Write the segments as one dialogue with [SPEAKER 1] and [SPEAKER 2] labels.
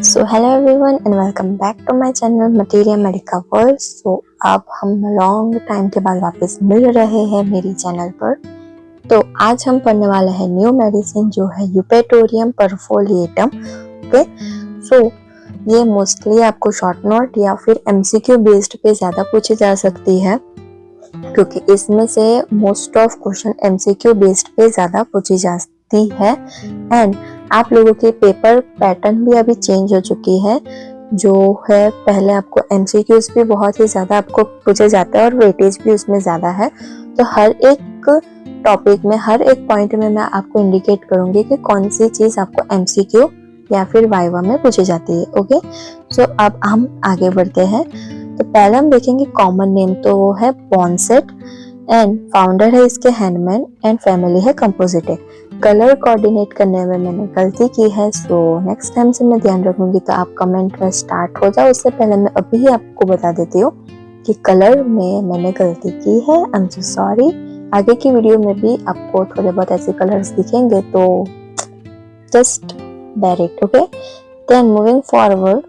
[SPEAKER 1] So hello everyone and welcome back to my channel materia medica world. So अब हम long time के बाद वापस मिल रहे हैं मेरी चैनल पर। तो आज हम पढ़ने वाले हैं न्यू मेडिसिन जो है यूपेटोरियम परफोलिएटम। ओके, सो ये मोस्टली आपको शॉर्ट नोट या फिर एमसीक्यू बेस्ड पे ज़्यादा पूछी जा सकती है, क्योंकि इसमें से most of question MCQ based पे ज़्यादा पूछी जाती है। एंड आप लोगों के पेपर पैटर्न भी अभी चेंज हो चुकी है, जो है पहले आपको एमसीक्यूज भी बहुत ही ज़्यादा आपको पूछे जाता है और वेटेज भी उसमें ज़्यादा है। तो हर एक टॉपिक में, हर एक पॉइंट में मैं आपको इंडिकेट करूँगी कि कौन सी चीज़ आपको एमसीक्यू या फिर वाइवा में पूछी जाती है। ओके, सो अब हम आगे बढ़ते हैं। तो पहले हम देखेंगे कॉमन नेम, तो वो है बॉन्सेट एंड फाउंडर है इसके हैंडमैन एंड फैमिली है कंपोजिटे। कलर कोऑर्डिनेट करने में मैंने गलती की है, सो नेक्स्ट टाइम से मैं ध्यान रखूंगी। तो आप कमेंट में स्टार्ट हो जाओ, उससे पहले मैं अभी ही आपको बता देती हूँ कि कलर में मैंने गलती की है। I am so sorry. आगे की वीडियो में भी आपको थोड़े बहुत ऐसे कलर्स दिखेंगे, तो just bear it. Okay, then moving forward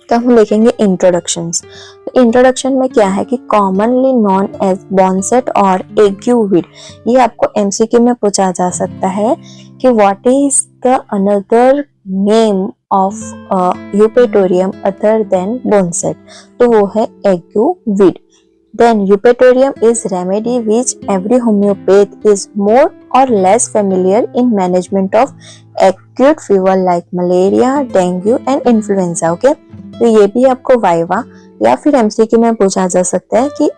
[SPEAKER 1] तो हम देखेंगे इंट्रोडक्शंस। तो इंट्रोडक्शन में क्या है कि कॉमनली नॉन एज बॉन्सेट और एग्यूविड, ये आपको एमसीक्यू में पूछा जा सकता है कि what is the another name of eupatorium other than boneset, तो वो है एग्यूविड। Then eupatorium is remedy which every homeopath is more or less familiar in management of acute fever like malaria, dengue and influenza. Okay, तो ये भी आपको viva या फिर MCQ में पूछा जा सकता है कि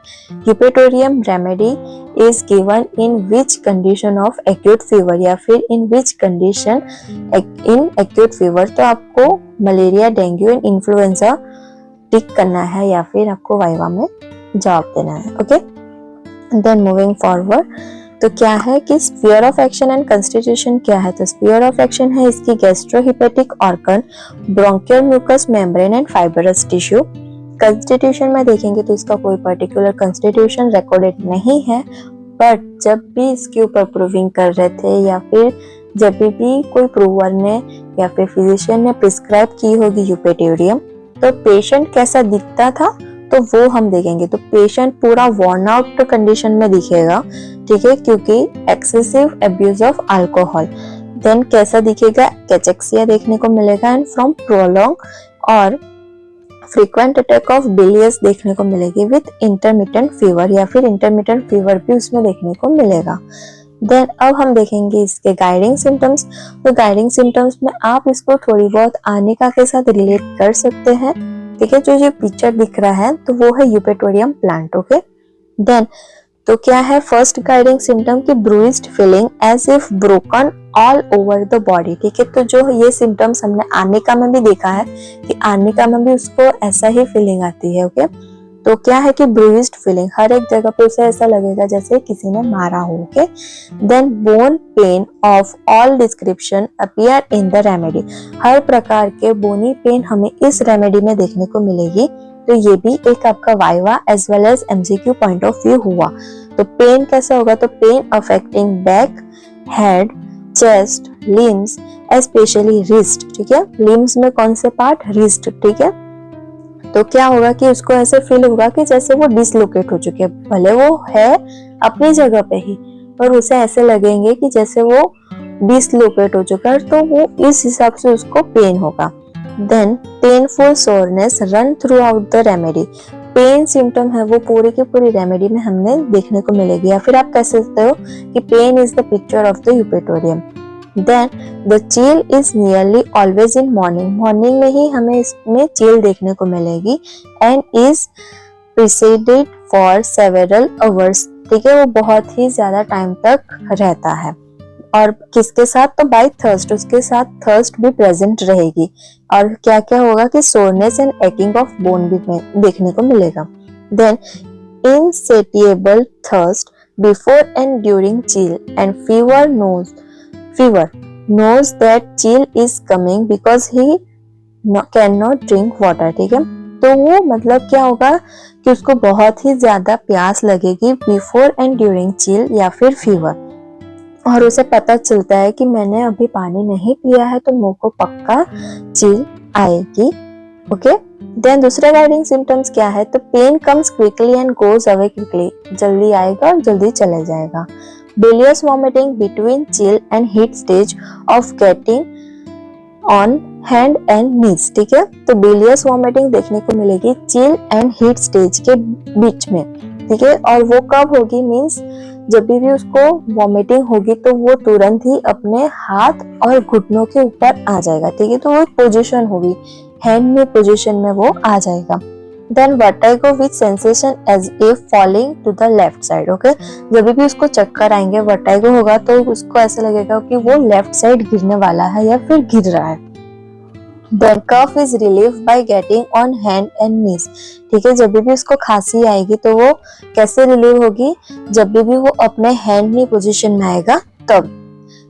[SPEAKER 1] eupatorium remedy is given in which condition of acute fever या फिर in which condition in acute fever. तो आपको malaria, dengue and influenza tick करना है या फिर आपको वाइवा में जवाब देना है। ओके, देन मूविंग फॉरवर्ड तो क्या है कि sphere of action and constitution क्या है। तो स्फीयर ऑफ एक्शन है इसकी gastrohepatic organ, bronchial mucous membrane and fibrous tissue. Constitution में देखेंगे तो इसका कोई पर्टिकुलर कंस्टिट्यूशन रिकॉर्डेड नहीं है, बट जब भी इसके ऊपर प्रूविंग कर रहे थे या फिर जब भी कोई प्रूवर ने या फिर फिजिशियन ने प्रिस्क्राइब की होगी यूपेटोरियम, तो पेशेंट कैसा दिखता था तो वो हम देखेंगे। तो पेशेंट पूरा वर्न आउट कंडीशन में दिखेगा, ठीक है, क्योंकि excessive abuse of alcohol. Then कैसा दिखेगा, कैचेक्सिया देखने को मिलेगा एंड फ्रॉम प्रोलॉन्ग और फ्रीक्वेंट अटैक ऑफ बिलियर्स देखने को मिलेगी विथ इंटरमिटेंट फीवर या फिर इंटरमिटेंट फीवर भी उसमें देखने को मिलेगा। देन अब हम देखेंगे इसके गाइडिंग सिम्टम्स। तो गाइडिंग सिम्टम्स में आप इसको थोड़ी बहुत आनिका के साथ रिलेट कर सकते हैं, ठीक है। जो ये पिक्चर दिख रहा है तो वो है यूपेटोरियम प्लांट। ओके, देन तो क्या है फर्स्ट गाइडिंग सिम्टम की bruised feeling as if broken all over the body, ठीक है। तो जो ये सिम्टम्स हमने आर्निका में भी देखा है कि आर्निका में भी उसको ऐसा ही फीलिंग आती है। ओके, तो क्या है कि ब्रूइज्ड फीलिंग, हर एक जगह पे उसे ऐसा लगेगा जैसे किसी ने मारा हो। Okay, then bone pain of all description appear in the remedy, हर प्रकार के बोनी पेन हमें इस रेमेडी में देखने को मिलेगी। तो ये भी एक आपका viva as well as MCQ point of view हुआ। तो पेन कैसा होगा, तो pain affecting back, head, chest, limbs, specially wrist, ठीक है। लिम्स में कौन से पार्ट, रिस्ट, ठीक है। तो क्या होगा कि उसको ऐसे फील होगा कि जैसे वो डिसलोकेट हो चुके हैं, भले वो है अपनी जगह पे ही, पर उसे ऐसे लगेंगे कि जैसे वो डिसलोकेट हो चुका है, तो वो इस हिसाब से उसको पेन होगा। Then painful soreness run throughout the remedy, pain symptom है वो पूरी की पूरी रेमेडी में हमने देखने को मिलेगी, या फिर आप कह सकते हो कि pain is the picture of the eupatorium. Then the chill is nearly always in morning, morning में ही हमें इसमें चिल देखने को मिलेगी and is preceded for several hours, ठीक है। वो बहुत ही ज्यादा टाइम तक रहता है और किसके साथ, तो बाय थर्स्ट, उसके साथ थर्स्ट भी प्रेजेंट रहेगी। और क्या क्या होगा कि soreness and aching of bone भी देखने को मिलेगा। Then insatiable thirst before and during chill and fever knows that chill is coming because he cannot drink water, ठीक है। तो वो मतलब क्या होगा कि उसको बहुत ही ज्यादा प्यास लगेगी बिफोर एंड ड्यूरिंग चिल या फिर फीवर, और उसे पता चलता है कि मैंने अभी पानी नहीं पिया है तो मुझको पक्का चिल आएगी। ओके, देन दूसरे गाइडिंग सिम्टम्स क्या है, तो pain comes quickly and goes away quickly, जल्दी आएगा और जल्दी चले जाएगा। Bilious vomiting between chill and heat stage of getting on hand and knees, ठीक है। तो बिलियस वॉमिटिंग देखने को मिलेगी चिल एंड हीट स्टेज के बीच में, ठीक है। और वो कब होगी, मीन्स जब भी उसको वॉमिटिंग होगी तो वो तुरंत ही अपने हाथ और घुटनों के ऊपर आ जाएगा, ठीक है। तो वो पोजीशन होगी, हैंड में पोजीशन में वो आ जाएगा। Then vertigo with sensation as if falling to the left side, okay. जब भी उसको चक्कर आएंगे, वर्टिगो होगा तो उसको ऐसा लगेगा कि वो लेफ्ट साइड गिरने वाला है या फिर गिर रहा है। Then cough is relieve by getting on hand and knees, ठीक है। जब भी उसको खांसी आएगी तो वो कैसे रिलीव होगी, जब भी वो अपने हैंड नी पोजीशन में आएगा तब।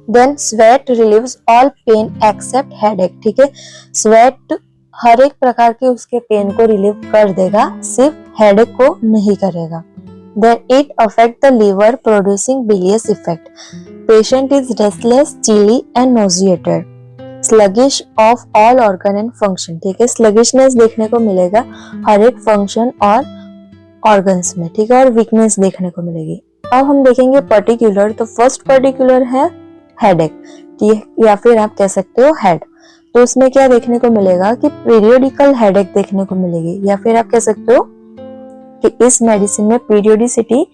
[SPEAKER 1] Then sweat relieves all pain except headache, ठीक है। स्वेट हर एक प्रकार के उसके पेन को रिलीव कर देगा, सिर्फ हेडेक को नहीं करेगा। Then it affect the liver producing bilious effect. Patient is restless, chilly and nauseated, sluggish of all organ and function, ठीक है। स्लगिशनेस देखने को मिलेगा हर एक फंक्शन और ऑर्गन्स में, ठीक है। और वीकनेस देखने को मिलेगी। अब हम देखेंगे पर्टिकुलर, तो फर्स्ट पर्टिकुलर है हेडेक, या फिर आप कह सकते हो हेड। तो उसमें क्या देखने को मिलेगा कि पीरियोडिकल हेडेक देखने को मिलेगी, या फिर आप कह सकते हो कि इस मेडिसिन में पीरियोडिसिटी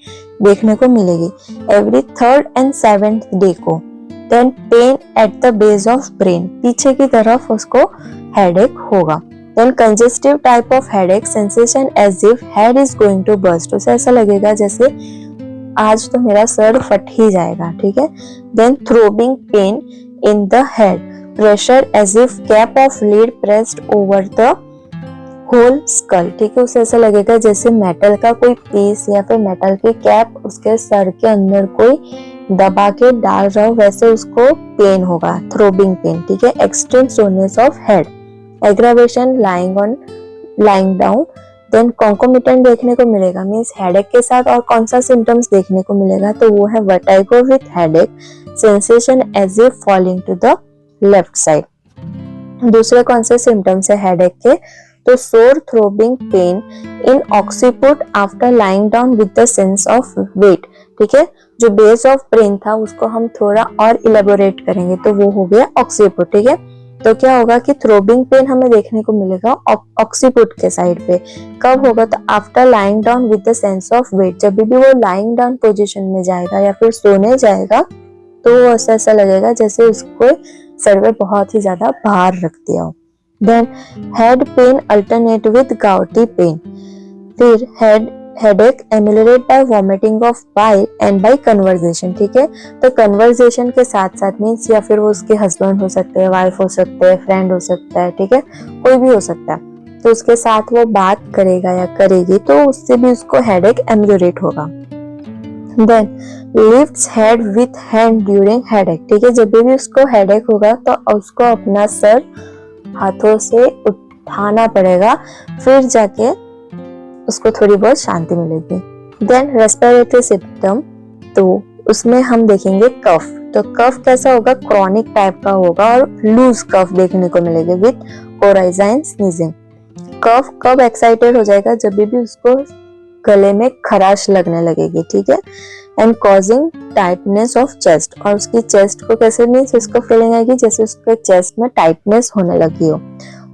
[SPEAKER 1] देखने को मिलेगी every 3rd and 7th day को। Then pain at the base of brain, पीछे की तरफ उसको हेडेक होगा। Then congestive type of headache, sensation as if head is going to burst, उसे ऐसा लगेगा जैसे आज तो मेरा सर फट ही जाएगा, ठीक है। Then throbbing pain in the head, pressure as if cap of lead pressed over the whole skull, ठीक है। उसे ऐसा लगेगा जैसे मेटल का कोई पीस या फिर मेटल की कैप उसके सर के अंदर कोई दबा के डाल रहा हो, वैसे उसको पेन होगा, थ्रोबिंग पेन, ठीक है। Extreme soreness of head, aggravation lying down. Then concomitant देखने को मिलेगा, मींस हेडेक के साथ और कौन सा सिम्टम्स देखने को मिलेगा, तो वो है vertigo with headache, sensation as if falling to the left side. दूसरे कौन से सिम्टम्स है हेडेक के, तो sore throbbing pain in occiput after lying down with the sense of weight, ठीक है। जो बेस ऑफ ब्रेन था उसको हम थोड़ा और इलेबोरेट करेंगे, तो वो हो गया ऑक्सीपुट, ठीक है। तो क्या होगा कि थ्रोबिंग पेन हमें देखने को मिलेगा ऑक्सीपुट के साइड पे। कब होगा, तो after lying down with the sense of weight, जब भी वो लाइंग डाउन पोजीशन में जाएगा या फिर सोने जाएगा तो वो ऐसा लगेगा जैसे उसको सर पे बहुत ही ज्यादा भार रख दिया हो। Then head pain alternate with gouty pain, फिर headache ameliorate by vomiting of bile and by conversation, ठीक है। तो कन्वर्सेशन के साथ साथ मीन्स या फिर वो उसके हस्बैंड हो सकते हैं, वाइफ हो सकते हैं, फ्रेंड हो सकता है, ठीक है, कोई भी हो सकता है। तो उसके साथ वो बात करेगा या करेगी तो उससे भी उसको हेडेक एमिलिएट होगा। Then lifts head with hand during headache, ठीक है। जब भी उसको हेडेक होगा तो उसको अपना सर हाथों से उठाना पड़ेगा, फिर जाके उसको थोड़ी बहुत शांति मिलेगी। देन रेस्पिरेटरी सिम्टम, तो उसमें हम देखेंगे कफ। तो कफ कैसा होगा, क्रॉनिक टाइप का होगा और लूज कफ देखने को मिलेगा विथ कोराइजाइन स्नीजिंग। कफ कब एक्साइटेड हो जाएगा, जब भी उसको गले में खराश लगने लगेगी, ठीक है। And causing tightness of chest, और उसकी चेस्ट को कैसे मीन्स इसको फीलिंग आएगी जैसे उसके चेस्ट में टाइटनेस होने लगी हो।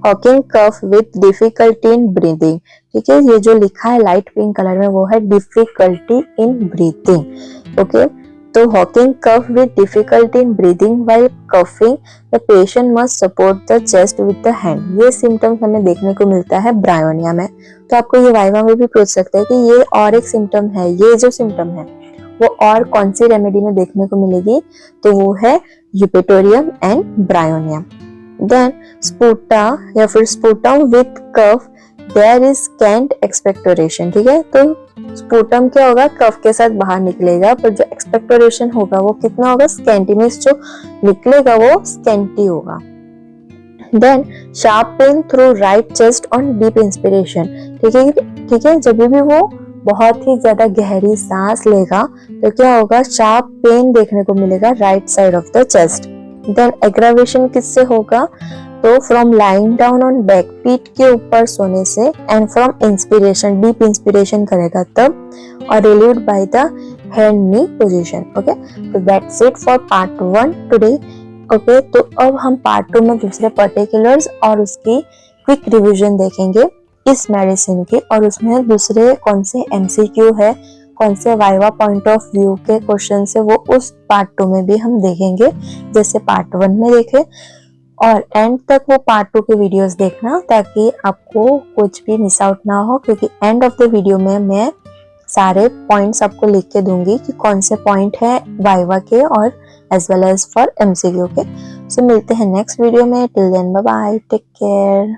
[SPEAKER 1] Hawking cough with difficulty in breathing, ठीक है। ये जो लिखा है लाइट पिंक कलर में वो है डिफिकल्टी इन ब्रीथिंग, ओके। तो hawking cough with difficulty in breathing while coughing, the patient must support the chest with the hand. ये सिम्टम्स हमें देखने को मिलता है ब्रायोनिया में। तो आपको ये वाइवा में भी पूछ सकते हैं कि ये और एक सिम्टम है, ये जो सिम्टम है वो और कौन सी रेमेडी में देखने को मिलेगी, तो वो है Eupatorium and Bryonia. Then sputa या फिर sputum with cough, there is scant expectoration, ठीक है। तो स्पूटम क्या होगा, कफ के साथ बाहर निकलेगा, पर जो एक्सपेक्टोरेशन होगा वो कितना होगा, स्कैंटी, मींस जो निकलेगा वो स्कैंटी होगा। Then sharp pain through right chest on deep inspiration, ठीक है। जब भी वो बहुत ही ज्यादा गहरी सांस लेगा तो क्या होगा, शार्प पेन देखने को मिलेगा right side of the chest. Then aggravation किससे होगा, तो from lying down on back, पीठ के ऊपर सोने से, and from inspiration, deep inspiration करेगा तब, और relieved by the hand knee position. Okay, तो that's it for part 1 today. Okay, तो अब हम पार्ट 2 में दूसरे पर्टिकुलर्स और उसकी क्विक रिवीजन देखेंगे इस मेडिसिन की, और उसमें दूसरे कौन से एमसीक्यू है, कौन से वाइवा पॉइंट ऑफ व्यू के क्वेश्चन है, वो उस पार्ट 2 में भी हम देखेंगे जैसे पार्ट 1 में देखे। और एंड तक वो पार्ट 2 के वीडियोस देखना ताकि आपको कुछ भी मिस आउट ना हो, क्योंकि एंड ऑफ द वीडियो में मैं सारे पॉइंट्स आपको लिख के दूंगी कि कौन से पॉइंट है वाइवा के और as well as for MCQ के। सो मिलते हैं नेक्स्ट वीडियो में। Till then bye bye, take care.